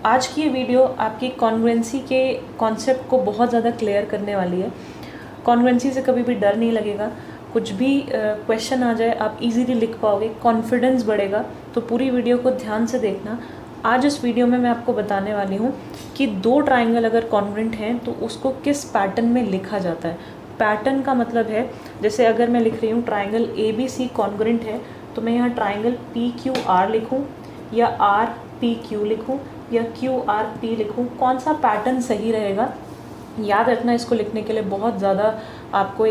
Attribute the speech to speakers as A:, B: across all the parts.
A: आज की ये वीडियो आपकी कॉन्ग्रुएंसी के कॉन्सेप्ट को बहुत ज़्यादा क्लियर करने वाली है। कॉन्ग्रुएंसी से कभी भी डर नहीं लगेगा, कुछ भी क्वेश्चन आ जाए आप इजीली लिख पाओगे, कॉन्फिडेंस बढ़ेगा। तो पूरी वीडियो को ध्यान से देखना। आज इस वीडियो में मैं आपको बताने वाली हूँ कि दो ट्राइंगल अगर कॉन्ग्रुएंट हैं तो उसको किस पैटर्न में लिखा जाता है। पैटर्न का मतलब है, जैसे अगर मैं लिख रही हूँ ट्राइंगल ABC कॉन्ग्रुएंट है तो मैं यहाँ ट्राइंगल PQR लिखूँ या RPQ लिखूँ या QRP लिखूँ, कौन सा पैटर्न सही रहेगा। याद रखना, इसको लिखने के लिए बहुत ज़्यादा आपको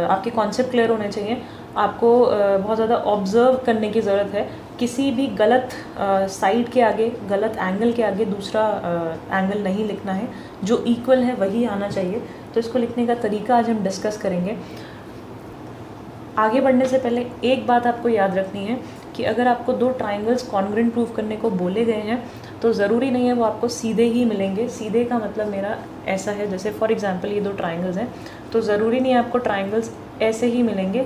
A: आपके कॉन्सेप्ट क्लियर होने चाहिए। आपको बहुत ज़्यादा ऑब्जर्व करने की ज़रूरत है। किसी भी गलत साइड के आगे, गलत एंगल के आगे दूसरा एंगल नहीं लिखना है, जो इक्वल है वही आना चाहिए। तो इसको लिखने का तरीका आज हम डिस्कस करेंगे। आगे बढ़ने से पहले एक बात आपको याद रखनी है कि अगर आपको दो ट्राइंगल्स कॉन्ग्रुएंट प्रूव करने को बोले गए हैं तो ज़रूरी नहीं है वो आपको सीधे ही मिलेंगे। सीधे का मतलब मेरा ऐसा है, जैसे फॉर एग्जांपल ये दो ट्राइंगल्स हैं तो ज़रूरी नहीं है आपको ट्राइंगल्स ऐसे ही मिलेंगे,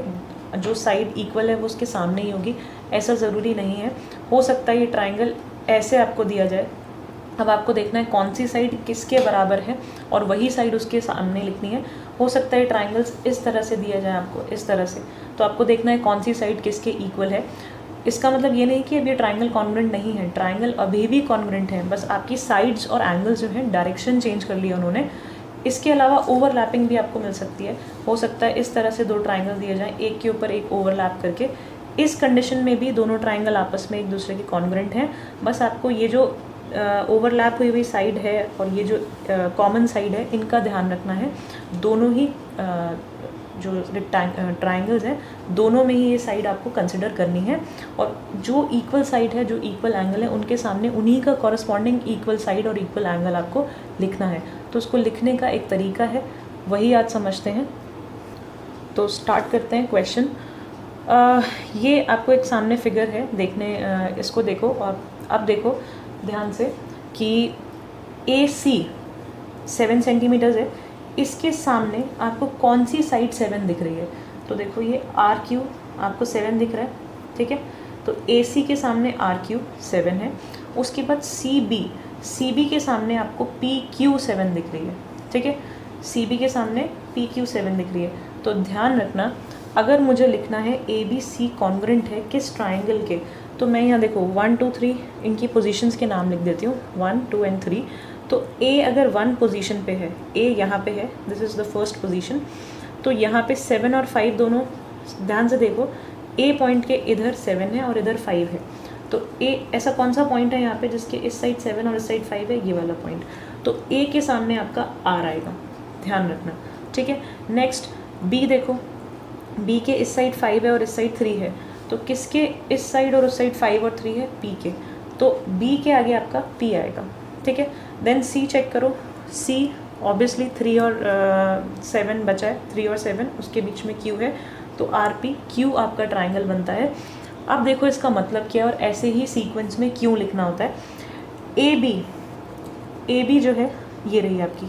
A: जो साइड इक्वल है वो उसके सामने ही होगी, ऐसा ज़रूरी नहीं है। हो सकता है ये ट्राइंगल ऐसे आपको दिया जाए। अब आपको देखना है कौन सी साइड किसके बराबर है और वही साइड उसके सामने लिखनी है। हो सकता है ट्राइंगल्स इस तरह से दिया जाए आपको, इस तरह से, तो आपको देखना है कौन सी साइड किसके इक्वल है। इसका मतलब ये नहीं कि अब ये ट्राइंगल कॉन्ग्रुएंट नहीं है, ट्राइंगल अभी भी कॉन्ग्रुएंट है, बस आपकी साइड्स और एंगल्स जो हैं डायरेक्शन चेंज कर लिया उन्होंने। इसके अलावा ओवरलैपिंग भी आपको मिल सकती है। हो सकता है इस तरह से दो ट्राइंगल दिए जाएँ, एक के ऊपर एक ओवरलैप करके। इस कंडीशन में भी दोनों ट्राइंगल आपस में एक दूसरे के कॉन्ग्रुएंट हैं। बस आपको ये जो ओवरलैप हुई साइड है और ये जो कॉमन साइड है, इनका ध्यान रखना है। दोनों ही जो ट्राइंगल्स हैं दोनों में ही ये साइड आपको कंसिडर करनी है, और जो इक्वल साइड है, जो इक्वल एंगल है, उनके सामने उन्हीं का कॉरस्पॉन्डिंग इक्वल साइड और इक्वल एंगल आपको लिखना है। तो उसको लिखने का एक तरीका है, वही आज समझते हैं। तो स्टार्ट करते हैं क्वेश्चन। ये आपको एक सामने फिगर है, इसको देखो और अब देखो ध्यान से कि AC 7 सेंटीमीटर्स है, इसके सामने आपको कौन सी साइड 7 दिख रही है। तो देखो ये RQ आपको 7 दिख रहा है, ठीक है। तो AC के सामने RQ 7 है। उसके बाद CB के सामने आपको PQ 7 दिख रही है, ठीक है। CB के सामने PQ 7 दिख रही है। तो ध्यान रखना, अगर मुझे लिखना है ABC कॉन्ग्रुएंट है किस ट्राइंगल के, तो मैं यहाँ देखो 1 2 3 इनकी पोजीशंस के नाम लिख देती हूँ, 1 2 एंड 3। तो A अगर 1 पोजीशन पे है, A यहाँ पे है, this is the first position, तो यहाँ पे 7 और 5 दोनों ध्यान से देखो, A पॉइंट के इधर 7 है और इधर 5 है। तो A ऐसा कौन सा पॉइंट है यहाँ पे जिसके इस साइड 7 और इस साइड 5 है, ये वाला पॉइंट। तो A के सामने आपका R आएगा, ध्यान रखना, ठीक है। नेक्स्ट B देखो, B के इस साइड 5 है और इस साइड 3 है, तो किसके इस साइड और उस साइड 5 और 3 है, P के। तो B के आगे आपका P आएगा, ठीक है। देन C चेक करो, C ऑब्वियसली 3 और 7 बचा है, 3 और 7, उसके बीच में Q है, तो RPQ आपका ट्राइंगल बनता है। अब देखो इसका मतलब क्या है और ऐसे ही सीक्वेंस में क्यों लिखना होता है। AB जो है ये रही आपकी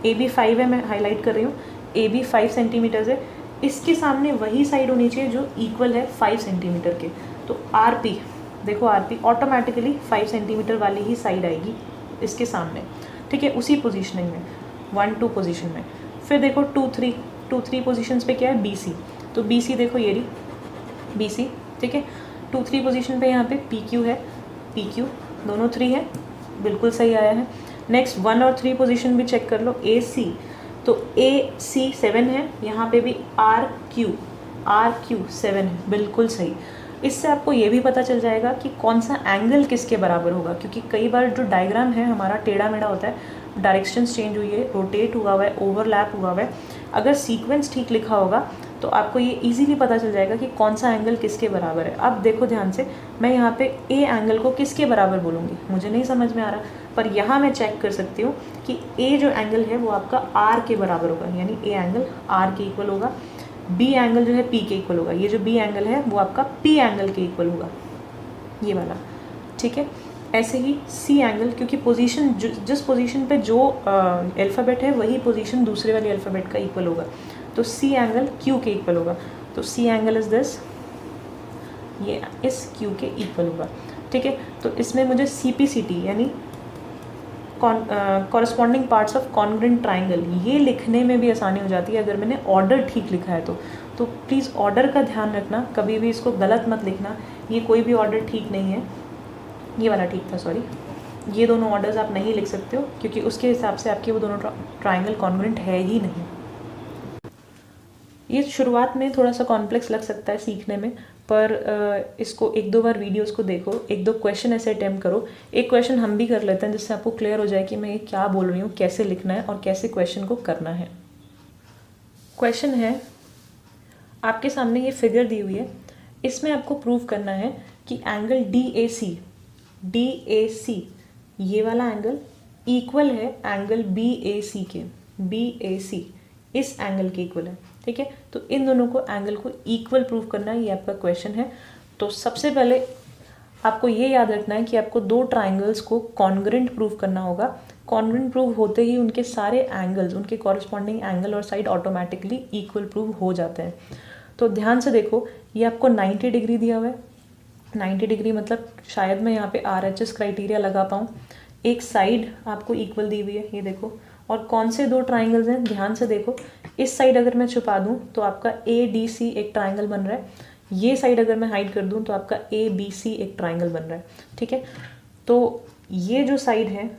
A: AB 5 है, मैं हाईलाइट कर रही हूँ। AB 5 सेंटीमीटर्स है, इसके सामने वही साइड होनी चाहिए जो इक्वल है 5 सेंटीमीटर के। तो RP देखो, RP ऑटोमेटिकली 5 सेंटीमीटर वाली ही साइड आएगी इसके सामने, ठीक है, उसी पोजीशनिंग में 1 2 पोजीशन में। फिर देखो 2 3 पोजीशंस पे क्या है, BC। तो BC देखो ये रही BC, ठीक है। 2 3 पोजीशन पे यहाँ पे PQ है, PQ दोनों 3 है, बिल्कुल सही आया है। नेक्स्ट 1 और 3 पोजीशन भी चेक कर लो, AC, तो AC 7 है, यहाँ पे भी RQ 7 है, बिल्कुल सही। इससे आपको ये भी पता चल जाएगा कि कौन सा एंगल किसके बराबर होगा, क्योंकि कई बार जो डायग्राम है हमारा टेढ़ा मेढ़ा होता है, डायरेक्शंस चेंज हुई है, रोटेट हुआ हुआ है, ओवरलैप हुआ हुआ है। अगर सीक्वेंस ठीक लिखा होगा तो आपको ये इजीली पता चल जाएगा कि कौन सा एंगल किसके बराबर है। अब देखो ध्यान से, मैं यहाँ पे A एंगल को किसके बराबर बोलूँगी, मुझे नहीं समझ में आ रहा, पर यहाँ मैं चेक कर सकती हूँ कि A जो एंगल है वो आपका R के बराबर होगा, यानी A एंगल R के इक्वल होगा। B एंगल जो है P के इक्वल होगा, ये जो B एंगल है वो आपका P एंगल के इक्वल होगा, ये वाला, ठीक है। ऐसे ही C एंगल, क्योंकि पोजीशन जिस पोजीशन पे जो अल्फ़ाबेट है वही पोजीशन दूसरे वाले अल्फ़ाबेट का इक्वल होगा, तो C एंगल Q के इक्वल होगा। तो C एंगल इज़ दिस, ये इस Q के इक्वल होगा, ठीक है। तो इसमें मुझे CPCT यानी corresponding parts of congruent triangle, ये लिखने में भी आसानी हो जाती है अगर मैंने ऑर्डर ठीक लिखा है तो प्लीज़ ऑर्डर का ध्यान रखना, कभी भी इसको गलत मत लिखना। ये कोई भी ऑर्डर ठीक नहीं है, ये वाला ठीक था, सॉरी, ये दोनों ऑर्डर्स आप नहीं लिख सकते हो क्योंकि उसके हिसाब से आपके वो दोनों ट्राइंगल कॉन्ग्रेंट है ही नहीं। ये शुरुआत में थोड़ा सा कॉम्प्लेक्स लग सकता है सीखने में, पर इसको एक दो बार वीडियोस को देखो, एक दो क्वेश्चन ऐसे अटैम्प्ट करो। एक क्वेश्चन हम भी कर लेते हैं जिससे आपको क्लियर हो जाए कि मैं ये क्या बोल रही हूँ, कैसे लिखना है और कैसे क्वेश्चन को करना है। क्वेश्चन है, आपके सामने ये फिगर दी हुई है, इसमें आपको प्रूव करना है कि एंगल DAC ये वाला एंगल इक्वल है एंगल BAC के, BAC इस एंगल के इक्वल है, ठीक है। तो इन दोनों को एंगल को इक्वल प्रूव करना है, ये आपका क्वेश्चन है। तो सबसे पहले आपको ये याद रखना है कि आपको दो ट्राइंगल्स को कॉन्ग्रेंट प्रूव करना होगा। कॉन्ग्रेंट प्रूव होते ही उनके सारे एंगल्स, उनके कॉरस्पॉन्डिंग एंगल और साइड ऑटोमेटिकली इक्वल प्रूव हो जाते हैं। तो ध्यान से देखो, ये आपको 90 डिग्री दिया हुआ है, 90 डिग्री मतलब शायद मैं यहाँ पे RHS क्राइटेरिया लगा पाऊँ। एक साइड आपको इक्वल दी हुई है, ये देखो, और कौन से दो ट्राइंगल्स हैं ध्यान से देखो। इस साइड अगर मैं छुपा दूँ तो आपका ADC एक ट्राइंगल बन रहा है, ये साइड अगर मैं हाइड कर दूँ तो आपका ABC एक ट्राइंगल बन रहा है, ठीक है। तो ये जो साइड है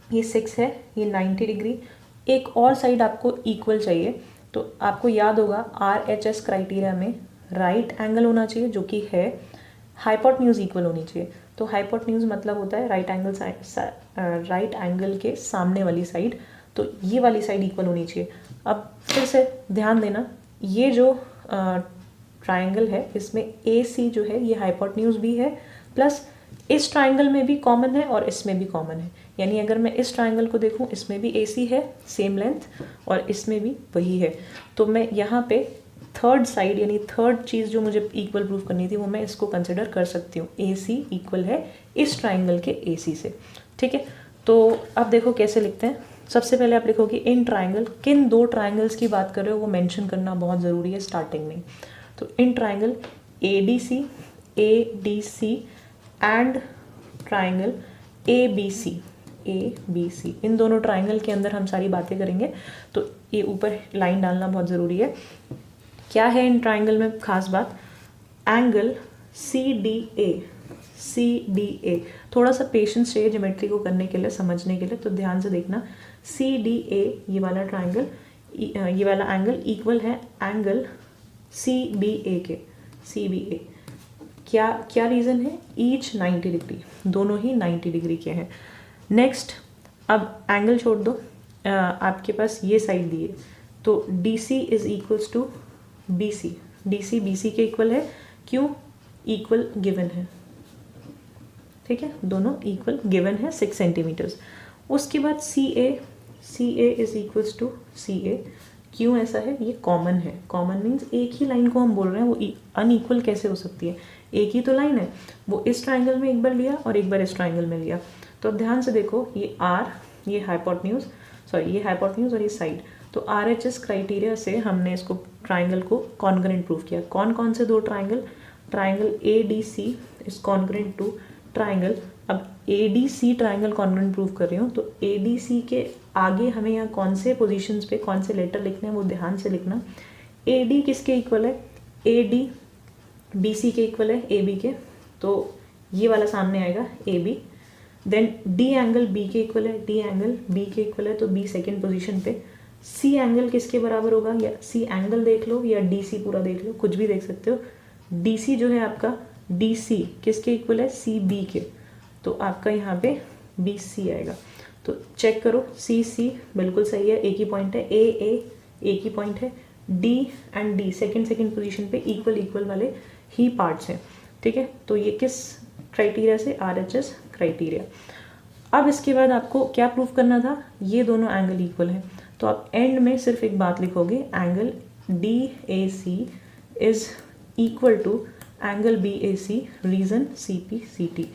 A: ये 6 है, ये 90 डिग्री। एक और साइड आपको इक्वल चाहिए, तो आपको याद होगा RHS क्राइटेरिया में राइट एंगल होना चाहिए जो कि है, हाइपोटेन्यूज इक्वल होनी चाहिए। तो हाइपोटेन्यूज मतलब होता है राइट एंगल के सामने वाली साइड, तो ये वाली साइड इक्वल होनी चाहिए। अब फिर से ध्यान देना, ये जो ट्राइंगल है इसमें AC जो है ये हाइपोटेन्यूज भी है, प्लस इस ट्राइंगल में भी कॉमन है और इसमें भी कॉमन है। यानी अगर मैं इस ट्राइंगल को देखूं, इसमें भी AC है सेम लेंथ और इसमें भी वही है। तो मैं यहाँ पे थर्ड साइड यानी थर्ड चीज़ जो मुझे इक्वल प्रूफ करनी थी वो मैं इसको कंसिडर कर सकती हूँ, AC इक्वल है इस ट्राइंगल के AC से, ठीक है। तो अब देखो कैसे लिखते हैं। सबसे पहले आप लिखोगे इन ट्राइंगल, किन दो ट्राइंगल्स की बात कर रहे हो वो मेंशन करना बहुत ज़रूरी है स्टार्टिंग में। तो in triangle ADC and triangle ABC, इन दोनों ट्राइंगल के अंदर हम सारी बातें करेंगे। तो ये ऊपर लाइन डालना बहुत ज़रूरी है। क्या है इन ट्राइंगल में खास बात, एंगल CDA, थोड़ा सा पेशेंस चाहिए ज्योमेट्री को करने के लिए, समझने के लिए, तो ध्यान से देखना। CDA ये वाला ट्राइंगल, ये वाला एंगल इक्वल है एंगल CBA के, CBA। क्या रीज़न है, ईच 90 डिग्री, दोनों ही 90 डिग्री के हैं। नेक्स्ट, अब एंगल छोड़ दो, आपके पास ये साइड दी है, तो DC is equals to BC, DC BC के इक्वल है, क्यों, इक्वल गिवन है, ठीक है, दोनों इक्वल गिवन है 6 सेंटीमीटर्स। उसके बाद CA is equals to CA, क्यों ऐसा है, ये कॉमन है। कॉमन मीन्स एक ही लाइन को हम बोल रहे हैं, वो अनइक्वल कैसे हो सकती है, एक ही तो लाइन है, वो इस ट्राइंगल में एक बार लिया और एक बार इस ट्राइंगल में लिया। तो अब ध्यान से देखो, ये R, ये हाइपोटेन्यूज और ये साइड। तो RHS क्राइटेरिया से हमने इसको ट्राइंगल को कॉन्ग्रेंट प्रूव किया। कौन कौन से दो triangle ADC is congruent to triangle, अब ADC ट्राइंगल कॉन्ग्रेंट प्रूव कर रही हूँ, तो ADC के आगे हमें यहाँ कौन से पोजीशंस पे कौन से लेटर लिखने हैं वो ध्यान से लिखना। AD किसके इक्वल है, AD BC के इक्वल है, AB के, तो ये वाला सामने आएगा AB। Then D angle B के इक्वल है, D एंगल B के इक्वल है, तो B सेकेंड पोजीशन पे। C एंगल किसके बराबर होगा, या C एंगल देख लो या DC पूरा देख लो, कुछ भी देख सकते हो। DC जो है आपका, DC किसके इक्वल है, CB के, तो आपका यहाँ पे BC आएगा। तो चेक करो, CC बिल्कुल सही है, एक ही पॉइंट है, AA एक ही पॉइंट है, D and D second position पे इक्वल वाले ही पार्ट्स हैं, ठीक है। तो ये किस क्राइटेरिया से, RHS क्राइटेरिया। अब इसके बाद आपको क्या प्रूफ करना था, ये दोनों एंगल इक्वल हैं, तो आप एंड में सिर्फ एक बात लिखोगे, angle DAC is equal to angle BAC, reason CPCT।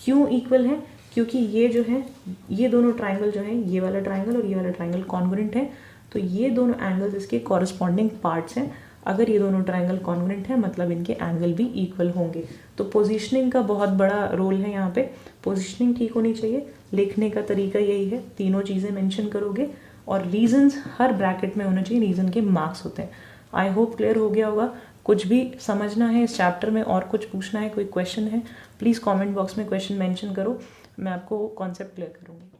A: क्यों इक्वल है, क्योंकि ये जो है, ये दोनों ट्राइंगल जो है, ये वाला ट्राइंगल और ये वाला ट्राइंगल कॉन्ग्रेंट है, तो ये दोनों एंगल्स इसके कॉरस्पॉन्डिंग पार्ट्स हैं। अगर ये दोनों ट्रायंगल कॉन्ग्रुएंट है मतलब इनके एंगल भी इक्वल होंगे। तो पोजीशनिंग का बहुत बड़ा रोल है यहाँ पे। पोजीशनिंग ठीक होनी चाहिए, लिखने का तरीका यही है, तीनों चीज़ें मेंशन करोगे और रीजंस हर ब्रैकेट में होना चाहिए, रीजन के मार्क्स होते हैं। आई होप क्लियर हो गया होगा। कुछ भी समझना है इस चैप्टर में और कुछ पूछना है, कोई क्वेश्चन है, प्लीज़ कमेंट बॉक्स में क्वेश्चन मेंशन करो, मैं आपको कॉन्सेप्ट क्लियर करूँगी।